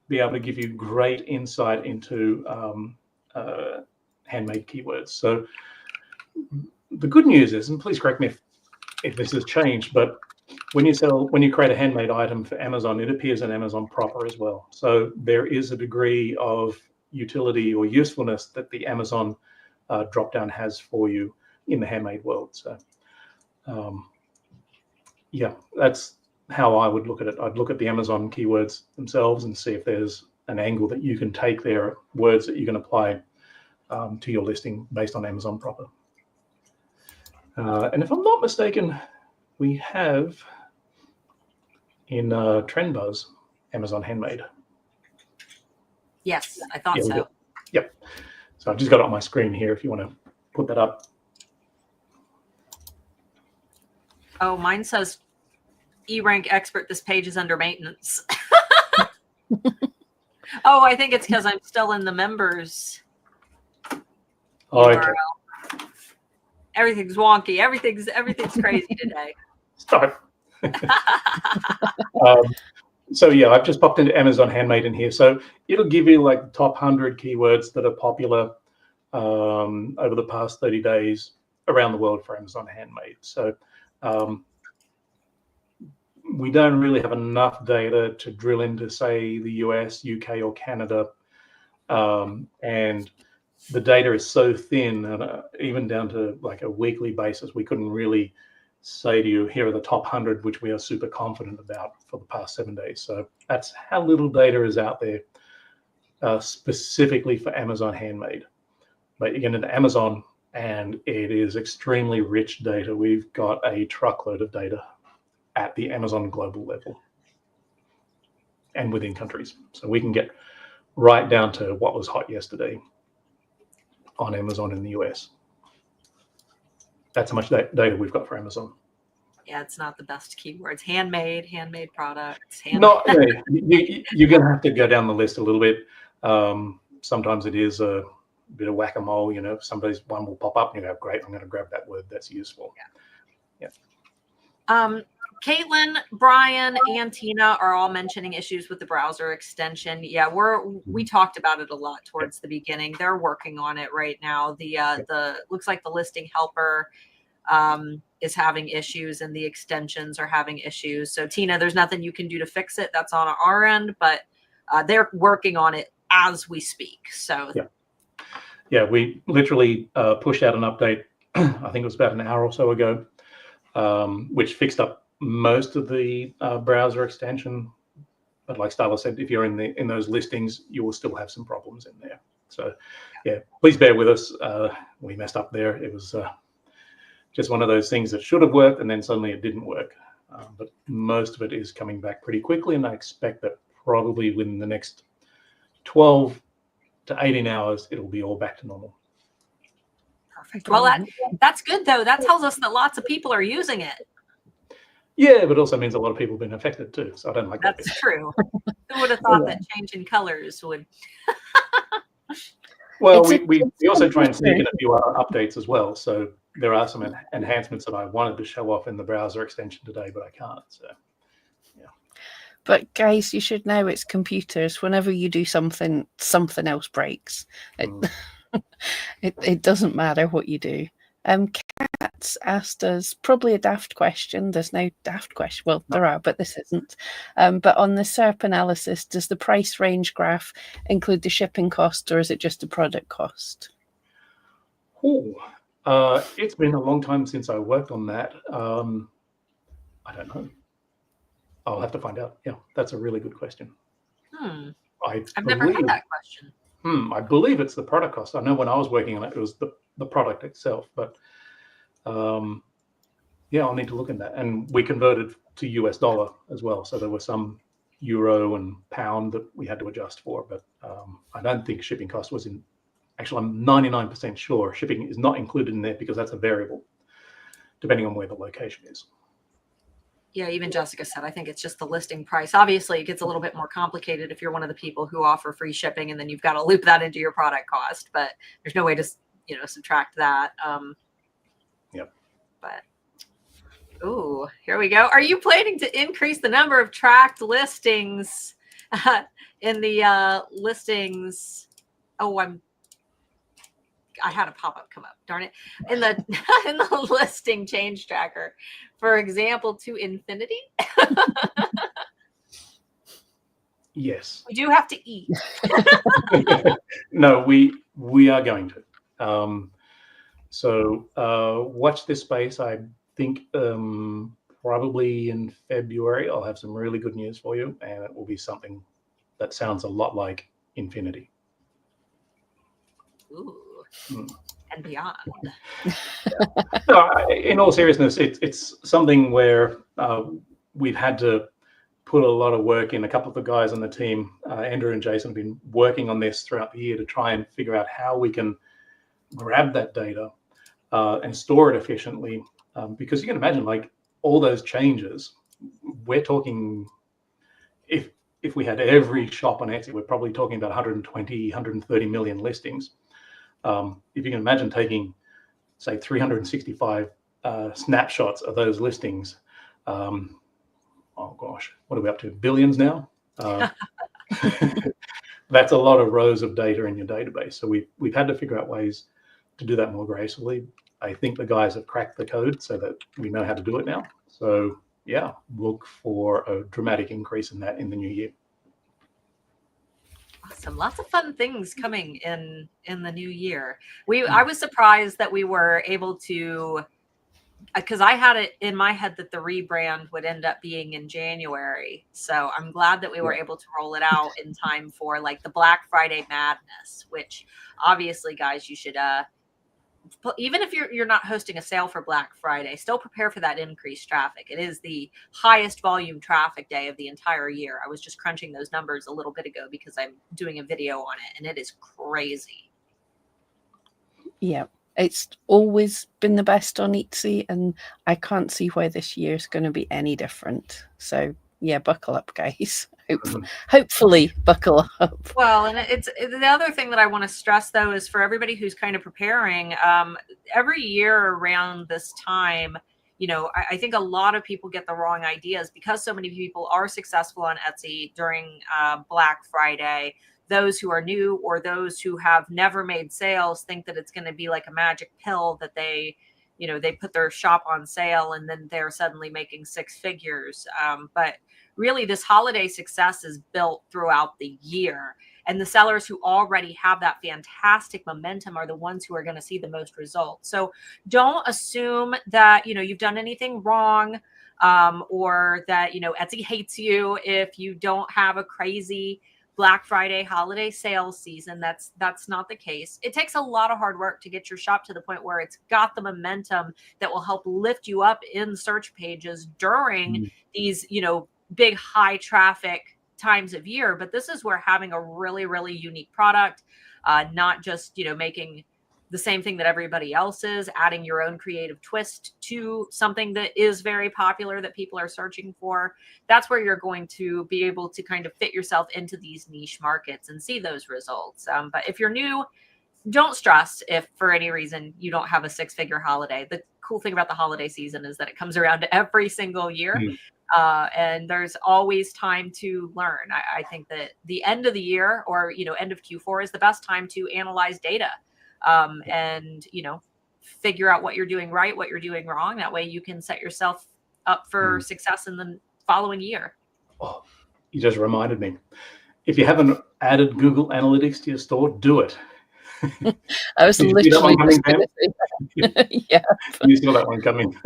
be able to give you great insight into handmade keywords. So the good news is, and please correct me if this has changed, but when you create a handmade item for Amazon, it appears in Amazon proper as well. So there is a degree of utility or usefulness that the Amazon dropdown has for you in the handmade world. So yeah, that's how I would look at it. I'd look at the Amazon keywords themselves and see if there's an angle that you can take there, words that you can apply to your listing based on Amazon proper. And if I'm not mistaken, we have in TrendBuzz, Amazon Handmade. Yes, I thought so. Yep. So I've just got it on my screen here if you want to put that up. Oh, mine says eRank expert. This page is under maintenance. Oh, I think it's because I'm still in the members. Oh, okay. Everything's wonky. Everything's crazy today. Start. So yeah, I've just popped into Amazon Handmade in here. So it'll give you like the top 100 keywords that are popular over the past 30 days around the world for Amazon Handmade. So we don't really have enough data to drill into, say, the US, UK, or Canada. And the data is so thin, and even down to like a weekly basis, we couldn't really say to you, here are the top 100, which we are super confident about for the past 7 days. So that's how little data is out there specifically for Amazon Handmade. But you get into Amazon and it is extremely rich data. We've got a truckload of data at the Amazon global level and within countries. So we can get right down to what was hot yesterday on Amazon in the US. That's how much data we've got for Amazon. Yeah, it's not the best keywords. Handmade products. No, you're going to have to go down the list a little bit. Sometimes it is a bit of whack-a-mole. You know, somebody's one will pop up and you go, great, I'm going to grab that word. That's useful. Yeah. Caitlin, Brian, and Tina are all mentioning issues with the browser extension. Yeah, we talked about it a lot towards the beginning. They're working on it right now. The looks like the listing helper is having issues and the extensions are having issues. So Tina, there's nothing you can do to fix it. That's on our end, but they're working on it as we speak. So yeah, we literally pushed out an update. I think it was about an hour or so ago, which fixed up most of the browser extension. But like Starla said, if you're in those listings, you will still have some problems in there. So yeah, please bear with us. We messed up there. It was just one of those things that should have worked and then suddenly it didn't work. But most of it is coming back pretty quickly, and I expect that probably within the next 12 to 18 hours, it'll be all back to normal. Perfect. Well, that's good, though. That tells us that lots of people are using it. Yeah, but also means a lot of people have been affected too. So I don't like that. That's true. Who would have thought that changing colors would? Well, we also try and sneak in a few other updates as well. So there are some enhancements that I wanted to show off in the browser extension today, but I can't. So yeah. But guys, you should know it's computers. Whenever you do something else breaks. It doesn't matter what you do. Kat's asked us probably a daft question. There's no daft question. Well, there are, but this isn't. But on the SERP analysis, does the price range graph include the shipping cost, or is it just the product cost? It's been a long time since I worked on that. I don't know. I'll have to find out. Yeah, that's a really good question. I've never had that question. I believe it's the product cost. I know when I was working on it, it was the product itself. But yeah, I'll need to look in that. And we converted to US dollar as well. So there were some euro and pound that we had to adjust for. But I don't think shipping cost was in. Actually, I'm 99% sure shipping is not included in there because that's a variable, depending on where the location is. Yeah, even Jessica said, I think it's just the listing price. Obviously, it gets a little bit more complicated if you're one of the people who offer free shipping, and then you've got to loop that into your product cost. But there's no way to, subtract that. Yep. But, ooh, here we go. Are you planning to increase the number of tracked listings in the listings? Oh, I had a pop-up come up, darn it, in the in the listing change tracker, for example, to infinity. Yes. We do have to eat. No, we are going to. So watch this space. I think probably in February I'll have some really good news for you, and it will be something that sounds a lot like infinity. Ooh. And beyond. No, in all seriousness, it's something where we've had to put a lot of work in. A couple of the guys on the team, Andrew and Jason, have been working on this throughout the year to try and figure out how we can grab that data and store it efficiently. Because you can imagine, like, all those changes, we're talking, if we had every shop on Etsy, we're probably talking about 120, 130 million listings. If you can imagine taking, say, 365 snapshots of those listings, oh gosh, what are we up to? Billions now? That's a lot of rows of data in your database. So we've had to figure out ways to do that more gracefully. I think the guys have cracked the code so that we know how to do it now. So yeah, look for a dramatic increase in that in the new year. Awesome. Lots of fun things coming in the new year. I was surprised that we were able to, because I had it in my head that the rebrand would end up being in January. So I'm glad that we were able to roll it out in time for like the Black Friday madness, which obviously, guys, you should even if you're not hosting a sale for Black Friday, still prepare for that increased traffic. It is the highest volume traffic day of the entire year. I was just crunching those numbers a little bit ago because I'm doing a video on it, and it is crazy. Yeah, it's always been the best on Etsy, and I can't see why this year is going to be any different. So yeah, buckle up, guys. Hopefully buckle up. Well, and it's the other thing that I want to stress, though, is for everybody who's kind of preparing, every year around this time, I think a lot of people get the wrong ideas because so many people are successful on Etsy during Black Friday. Those who are new or those who have never made sales think that it's going to be like a magic pill that they put their shop on sale and then they're suddenly making six figures. But really, this holiday success is built throughout the year. And the sellers who already have that fantastic momentum are the ones who are going to see the most results. So don't assume that, you've done anything wrong or that, Etsy hates you if you don't have a crazy Black Friday holiday sales season. That's not the case. It takes a lot of hard work to get your shop to the point where it's got the momentum that will help lift you up in search pages during these, big high traffic times of year. But this is where having a really, really unique product, not just, making the same thing that everybody else is, adding your own creative twist to something that is very popular that people are searching for. That's where you're going to be able to kind of fit yourself into these niche markets and see those results. But if you're new, don't stress if for any reason you don't have a six-figure holiday. The cool thing about the holiday season is that it comes around every single year. And there's always time to learn. I think that the end of the year or, end of Q4 is the best time to analyze data and, figure out what you're doing right, what you're doing wrong. That way you can set yourself up for success in the following year. Oh, you just reminded me. If you haven't added Google Analytics to your store, do it. I was literally just going to say that. Yeah. You saw that one coming.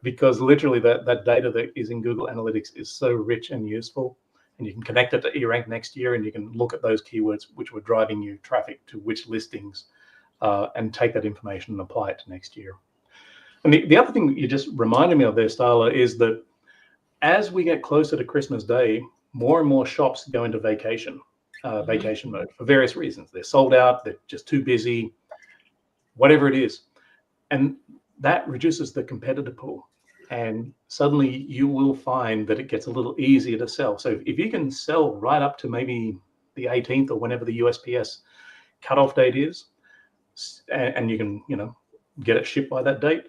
Because literally that data that is in Google Analytics is so rich and useful, and you can connect it to eRank next year, and you can look at those keywords which were driving you traffic to which listings, and take that information and apply it to next year. And the other thing that you just reminded me of there, Starla, is that as we get closer to Christmas Day, more and more shops go into vacation mode for various reasons. They're sold out, they're just too busy, whatever it is. And that reduces the competitor pool. and suddenly you will find that it gets a little easier to sell. So if you can sell right up to maybe the 18th or whenever the USPS cutoff date is, and you can, get it shipped by that date,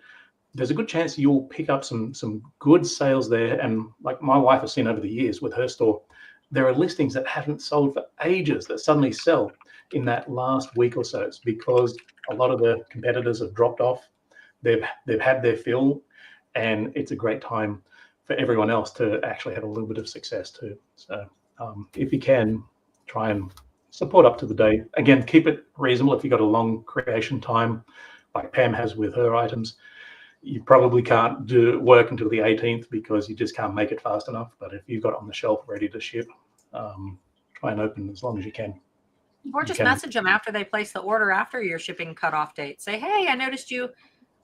there's a good chance you'll pick up some good sales there. And like my wife has seen over the years with her store, there are listings that haven't sold for ages that suddenly sell in that last week or so. It's because a lot of the competitors have dropped off. They've had their fill, and it's a great time for everyone else to actually have a little bit of success too. So if you can, try and support up to the day. Again, keep it reasonable. If you've got a long creation time, like Pam has with her items, you probably can't do work until the 18th because you just can't make it fast enough. But if you've got it on the shelf ready to ship, try and open as long as you can. Or just message them after they place the order after your shipping cutoff date. Say, hey, I noticed you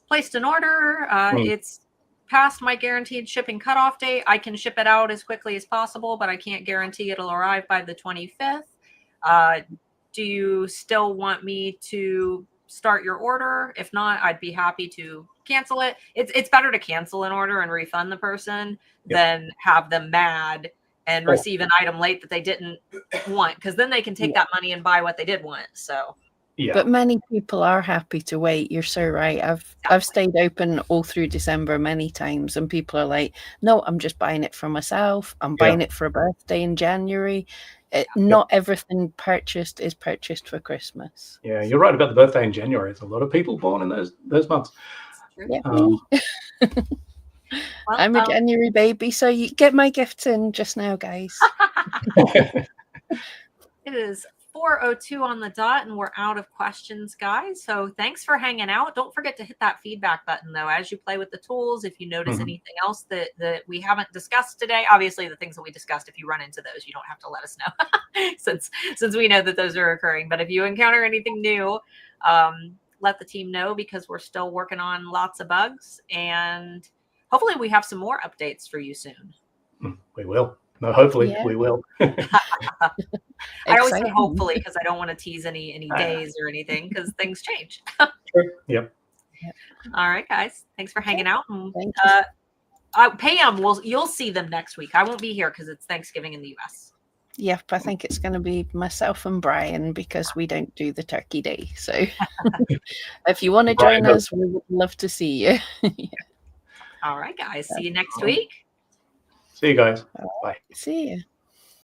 placed an order. It's past my guaranteed shipping cutoff date. I can ship it out as quickly as possible, but I can't guarantee it'll arrive by the 25th. Do you still want me to start your order? If not, I'd be happy to cancel it. It's better to cancel an order and refund the person than have them mad and receive an item late that they didn't want, because then they can take that money and buy what they did want. So but many people are happy to wait. You're so right. I've stayed open all through December many times, and people are like, no, I'm just buying it for myself. I'm buying it for a birthday in January. Not everything purchased is purchased for Christmas. Yeah, you're right about the birthday in January. There's a lot of people born in those months. Yeah, I'm a January baby, so you get my gifts in just now, guys. It is 4:02 on the dot, and we're out of questions, guys. So thanks for hanging out. Don't forget to hit that feedback button, though, as you play with the tools. If you notice anything else that we haven't discussed today, obviously the things that we discussed, if you run into those, you don't have to let us know since we know that those are occurring. But if you encounter anything new, let the team know, because we're still working on lots of bugs, and hopefully we have some more updates for you soon. We will. No, hopefully we will. I always say hopefully, because I don't want to tease any days or anything, because things change. Sure. Yep. All right, guys. Thanks for hanging out. Pam, you'll see them next week. I won't be here because it's Thanksgiving in the US. Yep, I think it's going to be myself and Brian, because we don't do the turkey day. So if you want to join us, we would love to see you. All right, guys. See you next week. See you guys. Bye. See you.